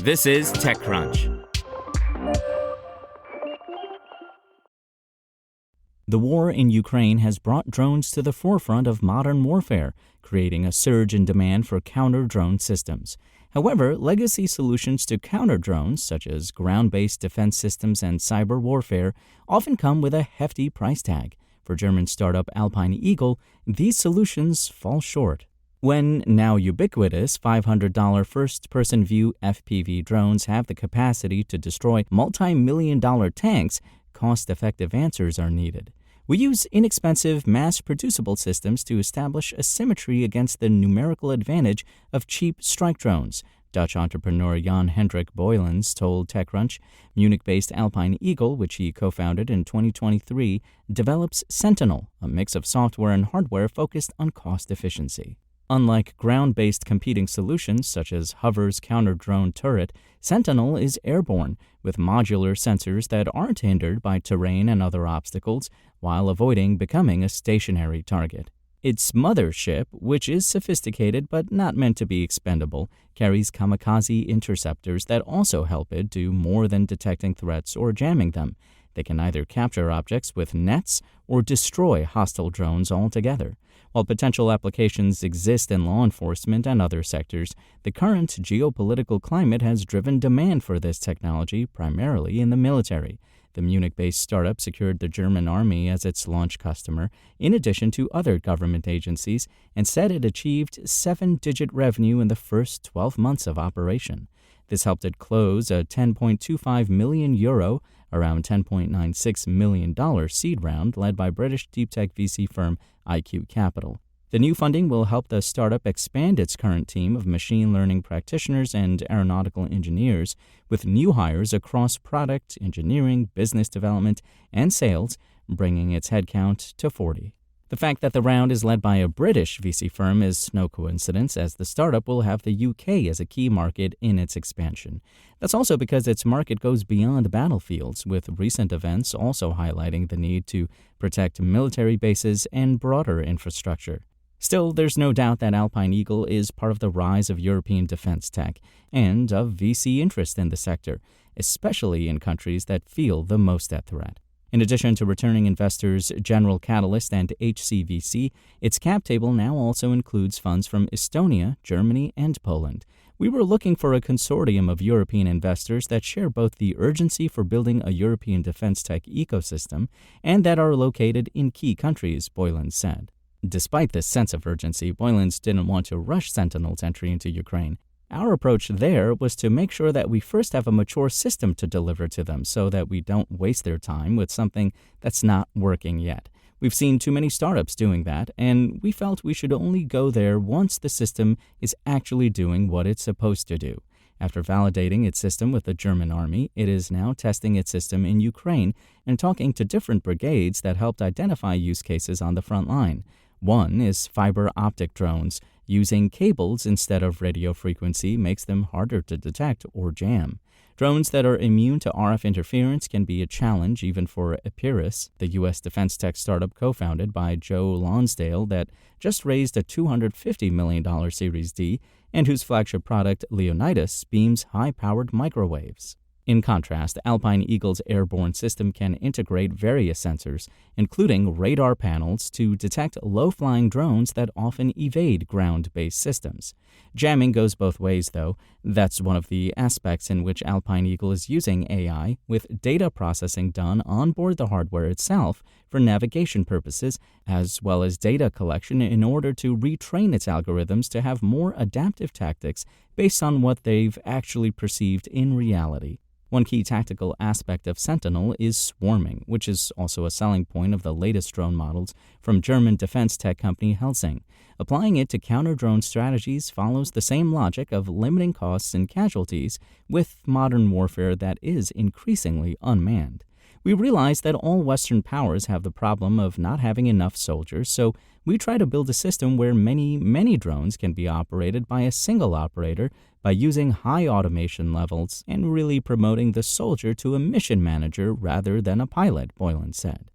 This is TechCrunch. The war in Ukraine has brought drones to the forefront of modern warfare, creating a surge in demand for counter-drone systems. However, legacy solutions to counter drones, such as ground-based defense systems and cyber warfare, often come with a hefty price tag. For German startup Alpine Eagle, these solutions fall short. When now ubiquitous $500 first-person view FPV drones have the capacity to destroy multi-million-dollar tanks, cost-effective answers are needed. We use inexpensive, mass-producible systems to establish a symmetry against the numerical advantage of cheap strike drones, Dutch entrepreneur Jan-Hendrik Boylens told TechCrunch. Munich-based Alpine Eagle, which he co-founded in 2023, develops Sentinel, a mix of software and hardware focused on cost efficiency. Unlike ground-based competing solutions such as Hover's counter-drone turret, Sentinel is airborne, with modular sensors that aren't hindered by terrain and other obstacles, while avoiding becoming a stationary target. Its mothership, which is sophisticated but not meant to be expendable, carries kamikaze interceptors that also help it do more than detecting threats or jamming them. They can either capture objects with nets or destroy hostile drones altogether. While potential applications exist in law enforcement and other sectors, the current geopolitical climate has driven demand for this technology primarily in the military. The Munich-based startup secured the German army as its launch customer, in addition to other government agencies, and said it achieved 7-digit revenue in the first 12 months of operation. This helped it close a €10.25 million, around $10.96 million seed round led by British deep tech VC firm IQ Capital. The new funding will help the startup expand its current team of machine learning practitioners and aeronautical engineers, with new hires across product, engineering, business development, and sales, bringing its headcount to 40. The fact that the round is led by a British VC firm is no coincidence, as the startup will have the UK as a key market in its expansion. That's also because its market goes beyond battlefields, with recent events also highlighting the need to protect military bases and broader infrastructure. Still, there's no doubt that Alpine Eagle is part of the rise of European defense tech and of VC interest in the sector, especially in countries that feel the most at threat. In addition to returning investors General Catalyst and HCVC, its cap table now also includes funds from Estonia, Germany, and Poland. We were looking for a consortium of European investors that share both the urgency for building a European defense tech ecosystem and that are located in key countries, Boylens said. Despite this sense of urgency, Boylens didn't want to rush Sentinel's entry into Ukraine. Our approach there was to make sure that we first have a mature system to deliver to them so that we don't waste their time with something that's not working yet. We've seen too many startups doing that, and we felt we should only go there once the system is actually doing what it's supposed to do. After validating its system with the German army, it is now testing its system in Ukraine and talking to different brigades that helped identify use cases on the front line. One is fiber optic drones. Using cables instead of radio frequency makes them harder to detect or jam. Drones that are immune to RF interference can be a challenge even for Epirus, the U.S. defense tech startup co-founded by Joe Lonsdale that just raised a $250 million Series D and whose flagship product, Leonidas, beams high-powered microwaves. In contrast, Alpine Eagle's airborne system can integrate various sensors, including radar panels, to detect low-flying drones that often evade ground-based systems. Jamming goes both ways, though. That's one of the aspects in which Alpine Eagle is using AI, with data processing done on board the hardware itself for navigation purposes, as well as data collection in order to retrain its algorithms to have more adaptive tactics based on what they've actually perceived in reality. One key tactical aspect of Sentinel is swarming, which is also a selling point of the latest drone models from German defense tech company Helsing. Applying it to counter-drone strategies follows the same logic of limiting costs and casualties with modern warfare that is increasingly unmanned. We realize that all Western powers have the problem of not having enough soldiers, so we try to build a system where many drones can be operated by a single operator by using high automation levels and really promoting the soldier to a mission manager rather than a pilot, Boylens said.